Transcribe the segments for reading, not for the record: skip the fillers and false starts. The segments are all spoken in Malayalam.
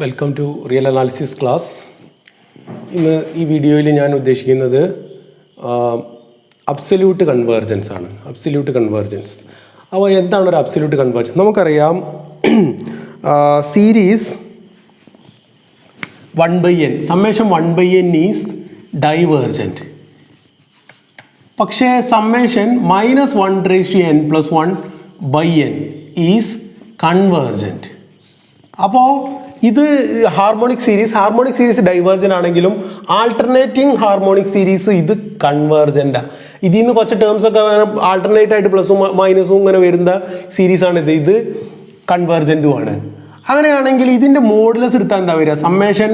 Welcome to real analysis class. ഇന്ന് ഈ വീഡിയോയിൽ ഞാൻ ഉദ്ദേശിക്കുന്നത് അബ്സല്യൂട്ട് കൺവേർജൻസ് ആണ്. Absolute convergence. അപ്പോൾ എന്താണ് ഒരു അബ്സല്യൂട്ട് കൺവേർജൻസ്? നമുക്കറിയാം series 1/n, summation 1/n is divergent. പക്ഷേ സമ്മേഷൻ -1n+1/n ഈസ് കൺവേർജൻറ്റ്. അപ്പോൾ ഇത് ഹാർമോണിക് സീരീസ് ഡൈവേർജൻ്റ് ആണെങ്കിലും ആൾട്ടർനേറ്റിംഗ് ഹാർമോണിക് സീരീസ് ഇത് കൺവേർജൻ്റാണ്. ഇതിൽ നിന്ന് കുറച്ച് ടേംസ് ഒക്കെ ആൾട്ടർനേറ്റ് ആയിട്ട് പ്ലസും മൈനസും ഇങ്ങനെ വരുന്ന സീരീസാണ് ഇത് കൺവേർജൻറ്റുമാണ്. അങ്ങനെയാണെങ്കിൽ ഇതിൻ്റെ മോഡുലസ് എടുത്താൽ എന്താ വരിക? സമ്മേഷൻ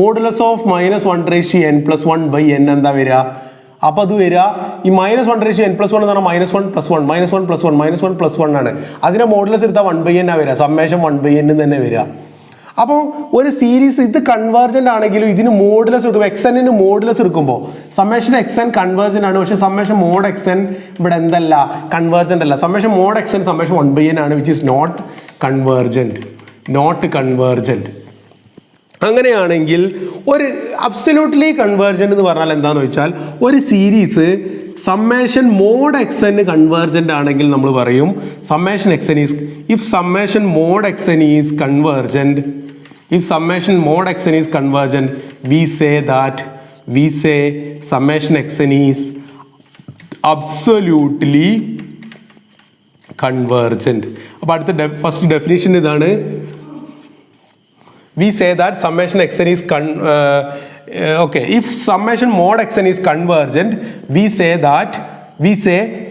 മോഡുലസ് ഓഫ് -1n+1/n എന്താ വരിക? അപ്പോൾ അത് വരിക ഈ -1n+1 എന്ന് പറഞ്ഞാൽ -1+1 ആണ്. അതിൻ്റെ മോഡുലസ് എടുത്താൽ 1/n ആ വരിക. സമ്മേഷൻ 1/n തന്നെ വരിക. അപ്പോൾ ഒരു സീരീസ് ഇത് കൺവേർജൻ്റ് ആണെങ്കിലും ഇതിന് മോഡുലസ് എടുക്കും. എക്സ്എന്നിന് മോഡുലസ് എടുക്കുമ്പോൾ സമ്മേഷൻ എക്സ്എൻ കൺവേർജൻ്റ് ആണ്. പക്ഷേ സമ്മേഷൻ മോഡ് എക്സ്എൻ ഇവിടെ എന്തല്ല, കൺവേർജൻ്റ് അല്ല. സമ്മേഷൻ മോഡ് എക്സ്എൻ സമ്മേഷൻ 1/n ആണ്, വിച്ച് ഈസ് നോട്ട് കൺവേർജൻ്റ്. അങ്ങനെയാണെങ്കിൽ ഒരു അബ്സല്യൂട്ട്ലി കൺവേർജൻ്റ് എന്ന് പറഞ്ഞാൽ എന്താണെന്ന് വെച്ചാൽ ഒരു series summation mod x n convergent ആണെങ്കിൽ നമ്മൾ പറയും summation x n is if summation mod x n is convergent. If summation mod xn is convergent, we say summation xn is absolutely convergent. അപ്പോൾ അടുത്ത ഫസ്റ്റ് ഡെഫിനിഷൻ ഇതാണ്. We say that summation xn is if summation mod xn is convergent, we say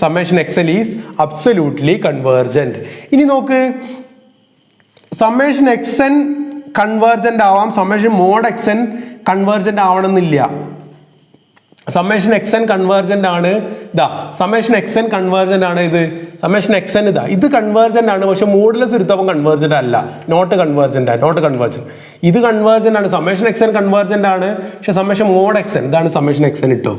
summation xn is absolutely convergent. ഇനി നോക്ക്, സമ്മേഷൻ xn കൺവേർജൻ്റ് ആവാം, സമ്മേഷൻ മോഡ് എക്സ്എൻ കൺവേർജൻ്റ് ആവണമെന്നില്ല. സമ്മേഷൻ എക്സ്എൻ കൺവേർജൻ്റ് ആണ്. സമ്മേഷൻ എക്സ്എൻ കൺവേർജൻ്റ് ആണ്. സമ്മേഷൻ എക്സ്എൻ ഇത് കൺവേർജൻ്റ് ആണ്. പക്ഷെ മോഡുലസ് എടുത്തപ്പോൾ കൺവേർജൻ്റ് അല്ല, നോട്ട് കൺവേർജൻ്റ്. ഇത് കൺവേർജൻ്റ് ആണ്. സമ്മേഷൻ എക്സ്എൻ കൺവേർജൻ്റ് ആണ്. പക്ഷെ സമ്മേഷൻ മോഡ് എക്സ്എൻ, ഇതാണ് സമ്മേഷൻ എക്സ്എൻ ഇട്ടോ.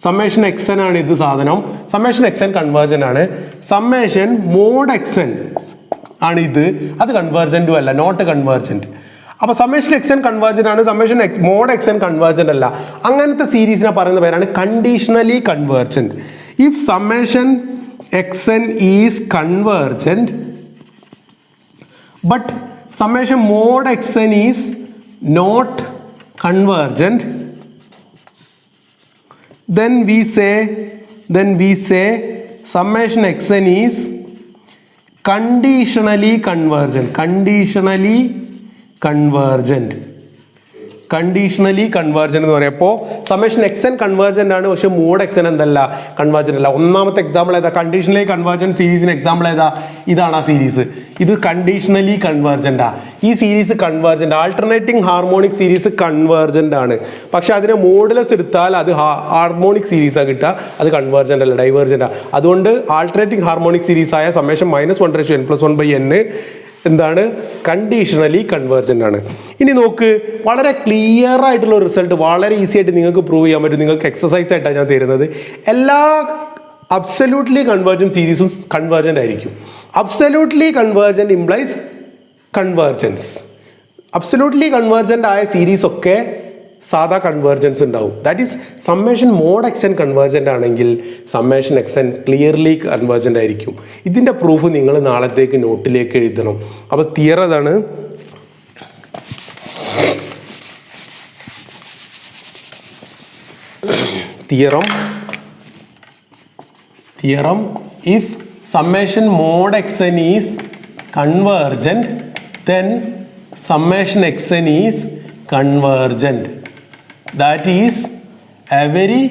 സമ്മേഷൻ എക്സ്എൻ ആണ് ഇത് സാധനം. സമ്മേഷൻ എക്സ്എൻ കൺവേർജൻ്റ് ആണ്. സമ്മേഷൻ മോഡ് എക്സ്എൻ ആണ് ഇത്, അത് കൺവേർജൻറ്റും അല്ല, നോട്ട് കൺവേർജൻറ്റ്. അപ്പോൾ സമ്മേഷൻ എക്സ്എൻ കൺവേർജൻ്റ് ആണ്, സമ്മേഷൻ മോഡ് എക്സ്എൻ കൺവേർജൻ്റ് അല്ല. അങ്ങനത്തെ സീരീസിനെ പറയുന്ന പേരാണ് conditionally convergent. If summation x n is convergent but summation mod x n is not convergent, then we say summation xn is conditionally convergent എന്ന് പറയുമ്പോൾ സമ്മേഷൻ എക്സ്എൻ കൺവേർജൻ്റ് ആണ്. പക്ഷെ മോഡ് എക്സ്എൻ എന്തല്ല, കൺവേർജൻ്റ് അല്ല. ഒന്നാമത്തെ എക്സാമ്പിൾ ഏതാ? കണ്ടീഷണലി കൺവേർജൻറ്റ് സീരീസിന് എക്സാമ്പിൾ ഏതാ? ഇതാണ് ആ സീരീസ്. ഇത് കണ്ടീഷണലി കൺവേർജൻ്റാ. ഈ series convergent, alternating harmonic series convergent ആണ്. പക്ഷെ അതിനെ മോഡുലസ് എടുത്താൽ അത് ഹാർമോണിക് സീരീസാണ് കിട്ടുക, അത് കൺവേർജൻ്റ് അല്ല, ഡൈവേർജൻ്റാ. അതുകൊണ്ട് ആൾട്ടർനേറ്റിംഗ് ഹാർമോണിക് സീരീസായ സമ്മേഷൻ -1n+1/n എന്താണ്? കണ്ടീഷണലി കൺവേർജൻ്റ് ആണ്. ഇനി നോക്ക്, വളരെ ക്ലിയർ ആയിട്ടുള്ള റിസൾട്ട് വളരെ ഈസി ആയിട്ട് നിങ്ങൾക്ക് പ്രൂവ് ചെയ്യാൻ പറ്റും. നിങ്ങൾക്ക് എക്സസൈസ് ആയിട്ടാണ് ഞാൻ തരുന്നത്. എല്ലാ അബ്സല്യൂട്ട്ലി കൺവേർജൻറ്റ് സീരീസും കൺവേർജൻ്റ് ആയിരിക്കും. Absolutely convergent implies convergence. Absolutely convergent ആയ സീരീസ് ഒക്കെ സാധാ കൺവേർജൻസ് ഉണ്ടാവും. That is summation mod x n convergent ആണെങ്കിൽ സമ്മേഷൻ എക്സ്എൻ ക്ലിയർലി കൺവേർജൻ്റ് ആയിരിക്കും. ഇതിൻ്റെ പ്രൂഫ് നിങ്ങൾ നാളത്തേക്ക് നോട്ടിലേക്ക് എഴുതണം. അപ്പോൾ തിയറം അതാണ്. Theorem if summation mod xn is convergent, then summation xn is convergent. That is a very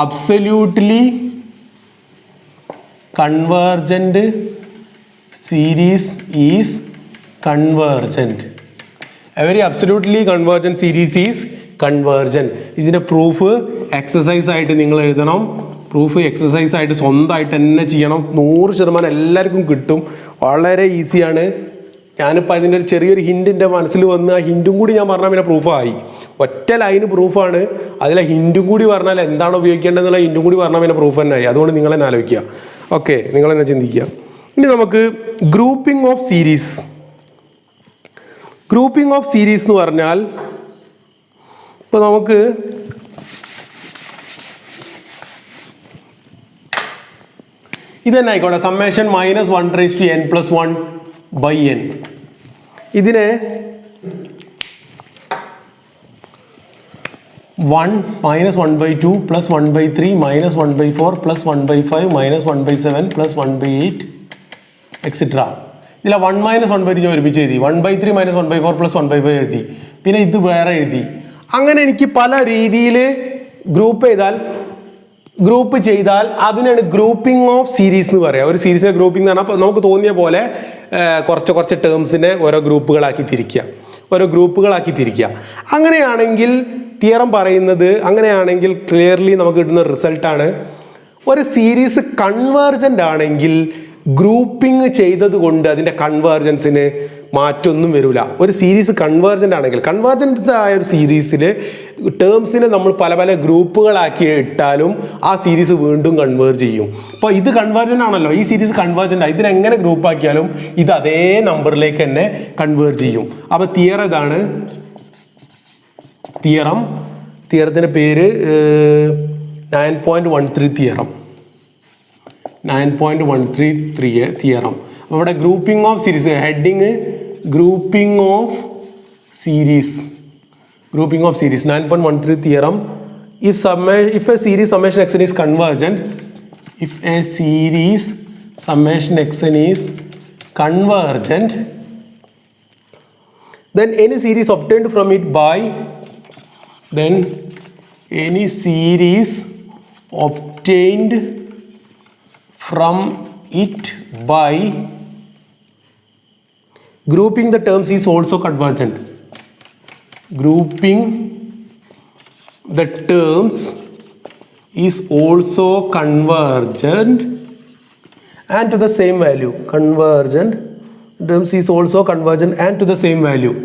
absolutely convergent series is convergent. A very absolutely convergent series is convergent. ഇതിൻ്റെ പ്രൂഫ് എക്സസൈസ് ആയിട്ട് നിങ്ങൾ എഴുതണം. പ്രൂഫ് എക്സസൈസ് ആയിട്ട് സ്വന്തമായിട്ട് തന്നെ ചെയ്യണം. 100% എല്ലാവർക്കും കിട്ടും. വളരെ ഈസിയാണ്. ഞാനിപ്പോൾ അതിൻ്റെ ഒരു ചെറിയൊരു ഹിൻറ്റ് എൻ്റെ മനസ്സിൽ വന്ന് ആ ഹിൻറ്റും കൂടി ഞാൻ പറഞ്ഞാൽ പിന്നെ പ്രൂഫായി. ഒറ്റ ലൈന് പ്രൂഫാണ്. അതിലെ ഹിൻറ്റും കൂടി പറഞ്ഞാൽ എന്താണ് ഉപയോഗിക്കേണ്ടതെന്നുള്ള ഹിൻറ്റും കൂടി പറഞ്ഞാൽ പിന്നെ പ്രൂഫ് തന്നെ ആയി. അതുകൊണ്ട് നിങ്ങൾ തന്നെ ആലോചിക്കുക. ഓക്കെ, നിങ്ങൾ തന്നെ ചിന്തിക്കുക. ഇനി നമുക്ക് grouping of series grouping of series എന്ന് പറഞ്ഞാൽ ഇപ്പോൾ നമുക്ക് ഇത് തന്നെ ആയിക്കോട്ടെ, സമ്മേഷൻ -1n+1/n. ഇതിനെ 1 -1/2 + 1/3 -1/4 + 1/5 -1/7 + 1/8 എക്സെട്ര. ഇതിലെ 1 - 1/2 ഞാൻ ഒരുമിച്ച് എഴുതി, 1/3 - 1/4 + 1/5 എഴുതി, പിന്നെ ഇത് വേറെ എഴുതി. അങ്ങനെ എനിക്ക് പല രീതിയിൽ ഗ്രൂപ്പ് ചെയ്താൽ അതിനാണ് ഗ്രൂപ്പിംഗ് ഓഫ് സീരീസ് എന്ന് പറയുക. ഒരു സീരീസിനെ ഗ്രൂപ്പിംഗ് എന്ന് പറഞ്ഞാൽ നമുക്ക് തോന്നിയ പോലെ കുറച്ച് ടേംസിനെ ഓരോ ഗ്രൂപ്പുകളാക്കി തിരിക്കുക. അങ്ങനെയാണെങ്കിൽ തിയറം പറയുന്നത്, അങ്ങനെയാണെങ്കിൽ ക്ലിയർലി നമുക്ക് കിട്ടുന്ന റിസൾട്ടാണ്, ഒരു സീരീസ് കൺവേർജൻ്റ് ആണെങ്കിൽ ഗ്രൂപ്പിംഗ് ചെയ്തത് കൊണ്ട് അതിൻ്റെ കൺവേർജൻസിന് മാറ്റമൊന്നും വരില്ല. ഒരു സീരീസ് കൺവേർജൻ്റ് ആണെങ്കിൽ, കൺവേർജൻസ് ആയ ഒരു സീരീസിൽ ടേംസിനെ നമ്മൾ പല പല ഗ്രൂപ്പുകളാക്കി ഇട്ടാലും ആ സീരീസ് വീണ്ടും കൺവേർജ് ചെയ്യും. അപ്പോൾ ഇത് കൺവേർജൻ്റ് ആണല്ലോ, ഈ സീരീസ് കൺവേർജൻ്റ് ആണ്, ഇതിനെങ്ങനെ ഗ്രൂപ്പാക്കിയാലും ഇത് അതേ നമ്പറിലേക്ക് തന്നെ കൺവേർജ് ചെയ്യും. അപ്പോൾ തിയറം ഇതാണ്. തിയറത്തിൻ്റെ പേര് 9.13 തിയറം. 9.13 തിയറം. അപ്പോൾ ഇവിടെ grouping of series, heading grouping of series 9.13 theorem. If a series summation xn is convergent, then any series obtained from it by grouping the terms is also convergent. Grouping the terms is also convergent and to the same value. Convergent terms is also convergent and to the same value.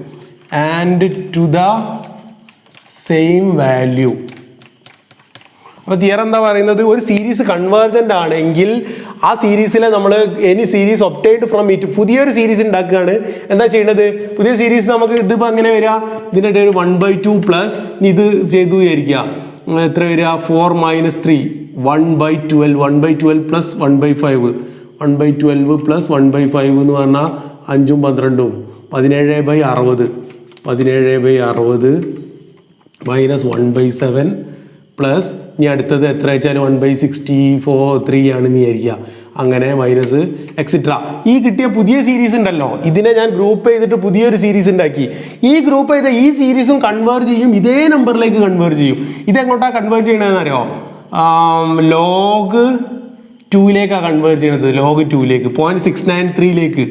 അപ്പോൾ തിയറം എന്താ പറയുന്നത്, ഒരു സീരീസ് കൺവേർജൻ്റ് ആണെങ്കിൽ ആ സീരീസിലെ നമ്മൾ any series obtained from it, പുതിയൊരു സീരീസ് ഉണ്ടാക്കുകയാണ്. എന്താ ചെയ്യേണ്ടത്, പുതിയ സീരീസ് നമുക്ക് ഇതിപ്പോൾ അങ്ങനെ വരിക, ഇതിൻ്റെ ഇടയിൽ 1/2 പ്ലസ് ഇത് ചെയ്തു വിചാരിക്കുക, എത്ര വരിക 4 - 3 1/12 1/12 പ്ലസ് 1/5 1/12 പ്ലസ് 1/5 എന്ന് പറഞ്ഞാൽ 5ഉം 12ഉം 17/60 17/60 മൈനസ് 1/7 പ്ലസ് ഇനി അടുത്തത് എത്ര വെച്ചാൽ 1/64 ആണെന്ന് വിചാരിക്കുക, അങ്ങനെ മൈനസ് എക്സെട്ര. ഈ കിട്ടിയ പുതിയ സീരീസ് ഉണ്ടല്ലോ, ഇതിനെ ഞാൻ ഗ്രൂപ്പ് ചെയ്തിട്ട് പുതിയൊരു സീരീസ് ഉണ്ടാക്കി. ഈ ഗ്രൂപ്പ് ചെയ്ത ഈ സീരീസും കൺവേർജ് ചെയ്യും, ഇതേ നമ്പറിലേക്ക് കൺവേർജ് ചെയ്യും. ഇതെങ്ങോട്ടാണ് കൺവേർജ് ചെയ്യണമെന്ന് അറിയോ, log 2ലേക്കാണ് കൺവേർജ് ചെയ്യണത്. log 2ലേക്ക് 0.693ലേക്ക്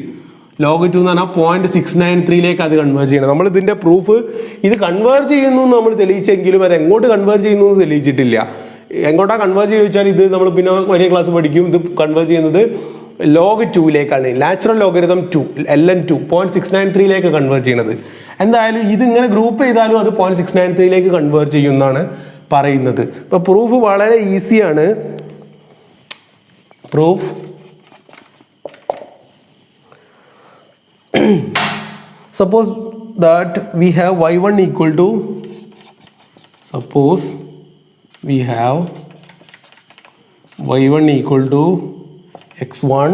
log 2 എന്ന് പറഞ്ഞാൽ 0.693ലേക്ക് അത് കൺവേർജ് ചെയ്യണം. നമ്മൾ ഇതിൻ്റെ പ്രൂഫ് ഇത് കൺവേർജ് ചെയ്യുന്നു എന്ന് നമ്മൾ തെളിയിച്ചെങ്കിലും അത് എങ്ങോട്ട് കൺവേർജ് ചെയ്യുന്നു എന്ന് തെളിയിച്ചിട്ടില്ല. എങ്ങോട്ടാണ് കൺവേർജ് ചോദിച്ചാൽ ഇത് നമ്മൾ പിന്നെ വലിയ ക്ലാസ് പഠിക്കും. ഇത് കൺവേർജ് ചെയ്യുന്നത് log 2ലേക്കാണ്, നാച്ചുറൽ ലോഗരിതം 2 ln 2 0.693ലേക്ക് കൺവേർജ് ചെയ്യണത്. എന്തായാലും ഇതിങ്ങനെ ഗ്രൂപ്പ് ചെയ്താലും അത് 0.693ലേക്ക് കൺവേർജ് ചെയ്യുമെന്നാണ് പറയുന്നത്. ഇപ്പോൾ പ്രൂഫ് വളരെ ഈസിയാണ്. Proof suppose that we have y1 equal to, suppose we have y1 equal to x1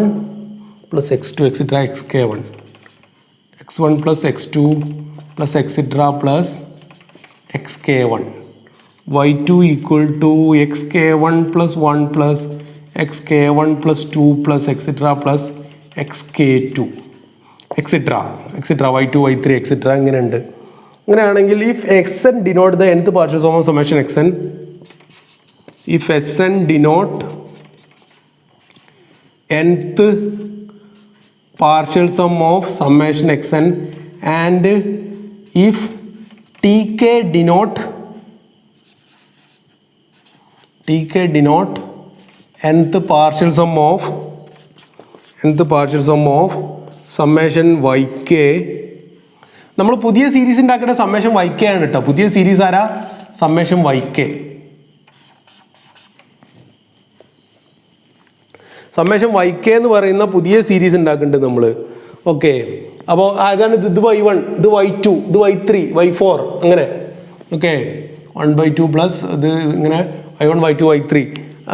plus x2 etc xk1, x1 plus x2 plus etc plus xk1, y2 equal to xk1 plus 1 plus xk1 plus 2 plus etc plus xk2 etcetera y2 y3 etcetera ഇങ്ങനെയുണ്ട്. അങ്ങനെയാണെങ്കിൽ if xn denote the nth partial sum of summation xn, if Sn denote nth partial sum of summation xn and if tk denote nth partial sum of summation yk, നമ്മൾ പുതിയ സീരീസ് ഉണ്ടാക്കേണ്ട സമ്മേഷൻ yk ആണ് കേട്ടോ. പുതിയ സീരീസ് ആരാ, സമ്മേഷൻ yk. സമ്മേഷൻ yk എന്ന് പറയുന്ന പുതിയ സീരീസ് ഉണ്ടാക്കുന്നുണ്ട് നമ്മൾ. ഓക്കെ, അപ്പോൾ അതാണ് ഇത് y1, ഇത് y2, ഇത് y3, y4 അങ്ങനെ. ഓക്കെ, 1/2 പ്ലസ് ഇത് ഇങ്ങനെ y1, y2, y3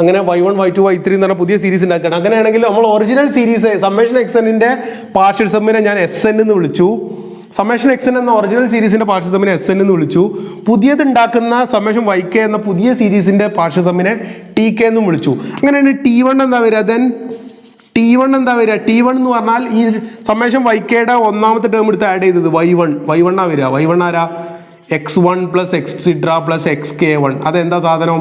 അങ്ങനെ y1, y2, y3 എന്ന് പറഞ്ഞാൽ പുതിയ സീരീസ് ഉണ്ടാക്കണം. അങ്ങനെയാണെങ്കിൽ നമ്മൾ ഒറിജിനൽ സീരീസ് സമ്മേഷൻ എക്സനിൻ്റെ പാർഷ്യൽ സമ്മിനെ ഞാൻ SN എന്ന് വിളിച്ചു. സമ്മേഷൻ എക്സൻ എന്ന ഒറിജിനൽ സീരീസിന്റെ പാർഷ്യൽ സമ്മിനെ SN എന്ന് വിളിച്ചു. പുതിയത് ഉണ്ടാക്കുന്ന സമ്മേഷൻ YK എന്ന പുതിയ സീരീസിന്റെ പാർഷ്യൽ സമ്മിനെ TK എന്നും വിളിച്ചു. അങ്ങനെയാണ് T1 എന്താ വരിക? ദെൻ T1 എന്താ വരിക? T1 എന്ന് പറഞ്ഞാൽ ഈ സമ്മേഷൻ YKയുടെ ഒന്നാമത്തെ ടേം എടുത്ത് ആഡ് ചെയ്തത് y1 ആ വരിക. y1 ആരാ? x1 plus etcetera plus xk1. അതെന്താ സാധനം?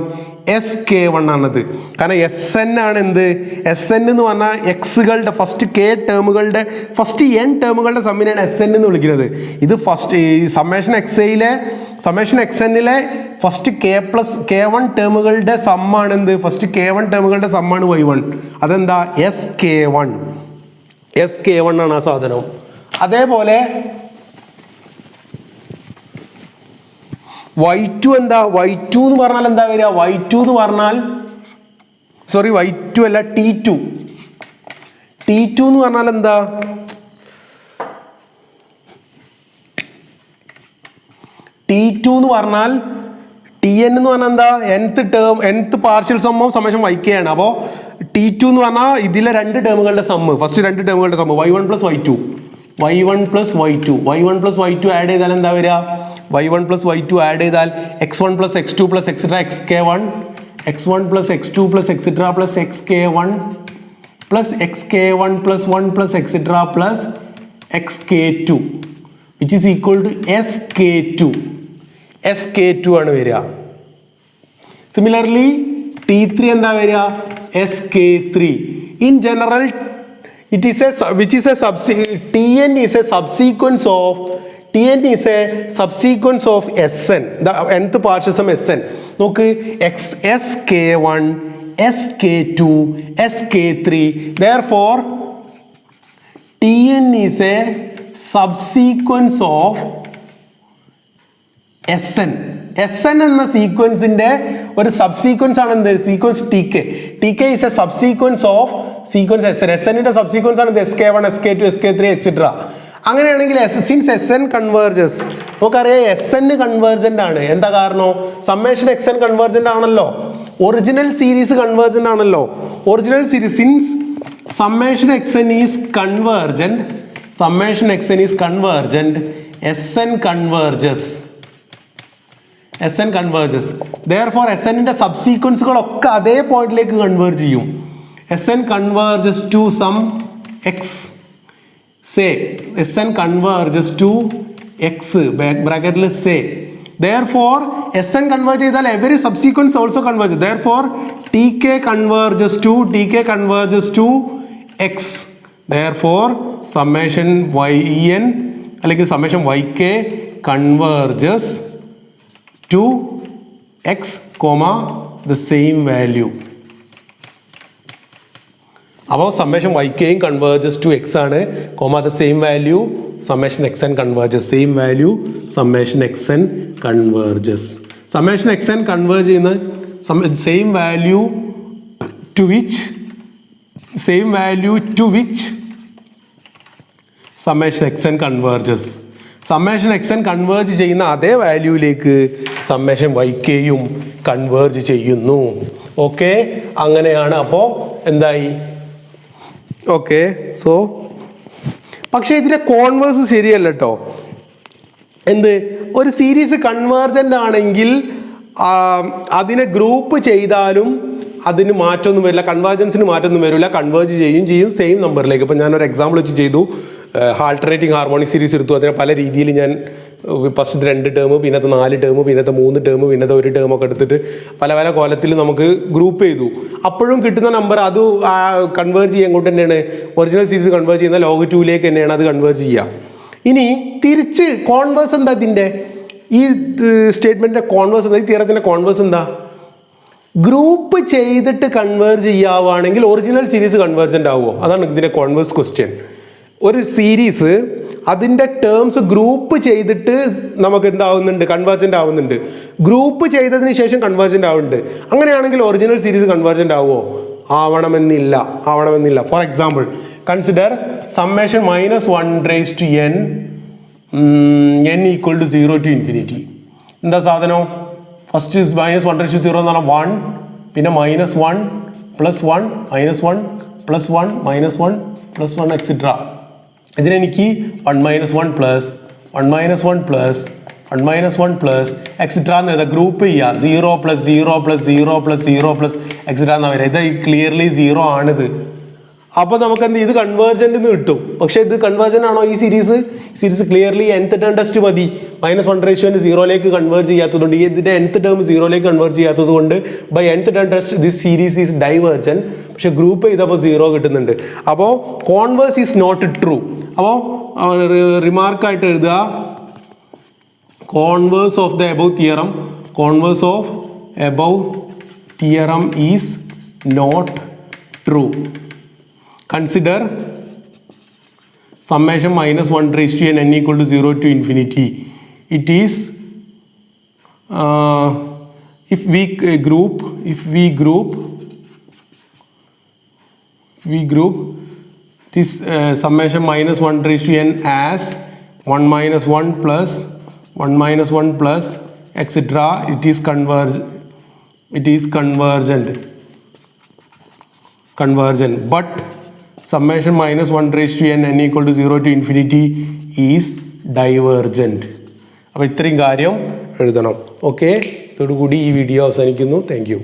SK1 ആണത്. കാരണം SN ആണ് എന്ത്? SN എന്ന് പറഞ്ഞാൽ എക്സുകളുടെ ഫസ്റ്റ് K ടേമുകളുടെ ഫസ്റ്റ് N ടേമുകളുടെ സമ്മിനാണ് SN എന്ന് വിളിക്കുന്നത്. ഇത് ഫസ്റ്റ് ഈ സമ്മേഷൻ XNലെ ഫസ്റ്റ് K1 ടേമുകളുടെ സമ്മാണ് എന്ത്? First K1 ടേമുകളുടെ സമ്മാണ് y1. അതെന്താ? SK1 ആണ് ആ സാധനം. അതേപോലെ y2 എന്താ? y2 എന്ന് പറഞ്ഞാൽ എന്താ വരിക? y2 എന്ന് പറഞ്ഞാൽ y2 അല്ല T2 എന്ന് പറഞ്ഞാൽ എന്താ? T2 എന്ന് പറഞ്ഞാൽ TN എന്ന് പറഞ്ഞാൽ എന്താ? nth partial sum of summation YK ആണ്. അപ്പോൾ T2 എന്ന് പറഞ്ഞാൽ ഇതിലെ രണ്ട് ടേമുകളുടെ സമ്മ്, ഫസ്റ്റ് രണ്ട് ടേമുകളുടെ sum y1 plus y2 add ചെയ്താൽ എന്താ വരിക? y1 പ്ലസ് y2 ആഡ് ചെയ്താൽ x1 plus x2 plus etcetera xk1, x1 plus x2 plus etcetera plus xk1 plus xk1 plus 1 plus etcetera plus xk2 which is equal to SK2 ആണ് വരിക. സിമിലർലി T3 എന്താ വരിക? SK3. In general it is a TN is a subsequence of SN, the nth partial sum SN. നോക്ക് SK1, SK2, SK3. Therefore TN is a subsequence of SN. SN എന്ന സീക്വൻസിന്റെ ഒരു സബ്സീക്വൻസ് ആണ് എന്ത്? Sequence TK is a subsequence of sequence SN. SNന്റെ സബ്സീക്വൻസ് ആണ് SK1, SK2, SK3 എക്സെട്ര. അങ്ങനെയാണെങ്കിൽ സിൻസ് SN കൺവേർജസ്, നമുക്കറിയാം SN കൺവേർജന്റ് ആണ്. എന്താ കാരണം? സമ്മേഷൻ XN കൺവേർജന്റ് ആണല്ലോ, ഒറിജിനൽ സീരീസ് കൺവേർജന്റ് ആണല്ലോ. Original series since summation XN is convergent, SN converges. Therefore SNന്റെ സബ്സീക്വൻസുകളൊക്കെ അതേ പോയിന്റിലേക്ക് കൺവേർജ് ചെയ്യും. SN converges to some x, say SN converges to x bracket say. Therefore SN converge ചെയ്താൽ every subsequence also converges. Therefore TK converges to x. Therefore summation yn അല്ലെങ്കിൽ summation yk converges to x comma the same value. അപ്പോൾ സമ്മേഷൻ YKയും കൺവേർജസ് ടു x ആണ്, comma the same value summation XN converges, same value summation XN converges. Summation XN converge ചെയ്യുന്ന same value to which summation XN converges. Summation XN converge ചെയ്യുന്ന അതേ വാല്യൂയിലേക്ക് സമ്മേഷൻ YKയും കൺവേർജ് ചെയ്യുന്നു. ഓക്കെ, അങ്ങനെയാണ്. അപ്പോൾ എന്തായി? ഓക്കെ, സോ പക്ഷേ ഇതിന്റെ കോൺവേഴ്സ് ശരിയല്ല കേട്ടോ. എന്ത്? ഒരു സീരീസ് കൺവേർജന്റ് ആണെങ്കിൽ അതിനെ ഗ്രൂപ്പ് ചെയ്താലും അതിന് മാറ്റമൊന്നും വരില്ല, കൺവേർജൻസിന് മാറ്റമൊന്നും വരില്ല, കൺവേർജ് ചെയ്യും സെയിം നമ്പറിലേക്ക്. ഇപ്പം ഞാനൊരു എക്സാമ്പിൾ വെച്ച് ചെയ്തു, ആൾട്ടർനേറ്റിംഗ് ഹാർമോണിക് സീരീസ് എടുത്തു. അതിനെ പല രീതിയിൽ ഞാൻ ഫസ്റ്റ് 2 ടേം, പിന്നത്തെ 4 ടേം, പിന്നത്തെ 3 ടേം, പിന്നത്തെ 1 ടേം ഒക്കെ എടുത്തിട്ട് പല കോലത്തിൽ നമുക്ക് ഗ്രൂപ്പ് ചെയ്തു. അപ്പോഴും കിട്ടുന്ന നമ്പർ അത് കൺവേർജ് ചെയ്യാൻ കൊണ്ട് തന്നെയാണ് ഒറിജിനൽ സീരീസ് കൺവേർജ് ചെയ്യുന്ന log 2ലേക്ക് തന്നെയാണ് അത് കൺവേർജ് ചെയ്യുക. ഇനി തിരിച്ച് കോൺവേഴ്സ് എന്താ? ഇതിൻ്റെ ഈ സ്റ്റേറ്റ്മെൻറ്റിൻ്റെ കോൺവേഴ്സ് എന്താ? ഈ തിയറത്തിൻ്റെ കോൺവേഴ്സ് എന്താ? ഗ്രൂപ്പ് ചെയ്തിട്ട് കൺവേർജ് ചെയ്യാവുകയാണെങ്കിൽ ഒറിജിനൽ സീരീസ് കൺവേർജൻ്റ് ആവുമോ? അതാണ് ഇതിൻ്റെ കോൺവേഴ്സ് ക്വസ്റ്റ്യൻ. ഒരു സീരീസ് അതിൻ്റെ ടേംസ് ഗ്രൂപ്പ് ചെയ്തിട്ട് നമുക്ക് എന്താവുന്നുണ്ട്? കൺവേർജൻ്റ് ആവുന്നുണ്ട്. ഗ്രൂപ്പ് ചെയ്തതിന് ശേഷം കൺവേർജൻ്റ് ആവുന്നുണ്ട്. അങ്ങനെയാണെങ്കിൽ ഒറിജിനൽ സീരീസ് കൺവേർജൻ്റ് ആവുമോ? ആവണമെന്നില്ല. For example consider summation -1 n equal to 0 to infinity. എന്താ സാധനം? ഫസ്റ്റ് -1 0 എന്ന് പറഞ്ഞാൽ 1, പിന്നെ -1 +1 -1 +1 -1 +1 എക്സെട്ര. ഇതിനെനിക്ക് 1 - 1 + 1 - 1 + 1 - 1 + എക്സെട്ര എന്ന് എഴുതാം. ഗ്രൂപ്പ് ചെയ്യുക 0 + 0 + 0 + 0 + എക്സെട്ര എന്നാ വരിക. ഇത് ക്ലിയർലി 0 ആണിത്. അപ്പോൾ നമുക്ക് എന്ത് ഇത് കൺവേർജൻ്റ് എന്ന് കിട്ടും. പക്ഷേ ഇത് കൺവേർജൻ്റ് ആണോ ഈ series clearly nth term test മതി. -1 0ലേക്ക് കൺവേർജ് ചെയ്യാത്തതുകൊണ്ട് ഇതിൻ്റെ nth ടേം 0ലേക്ക് കൺവേർജ് ചെയ്യാത്തത് കൊണ്ട് by nth term test this series is divergent. പക്ഷെ ഗ്രൂപ്പ് ചെയ്തപ്പോൾ 0 കിട്ടുന്നുണ്ട്. അപ്പോൾ കോൺവേഴ്സ് ഈസ് നോട്ട് ട്രൂ. അപ്പോൾ റിമാർക്കായിട്ട് എഴുതുക converse of the above theorem is not true. Consider summation -1 n equal to 0 to infinity. It is if we group this summation -1 as 1 - 1 + 1 - 1 + etc. It is convergent, but summation -1 n equal to 0 to infinity is divergent. അപ്പോൾ ഇത്രയും കാര്യം എഴുതണം. ഓക്കെ, ഇതോടുകൂടി ഈ വീഡിയോ അവസാനിക്കുന്നു. Thank you.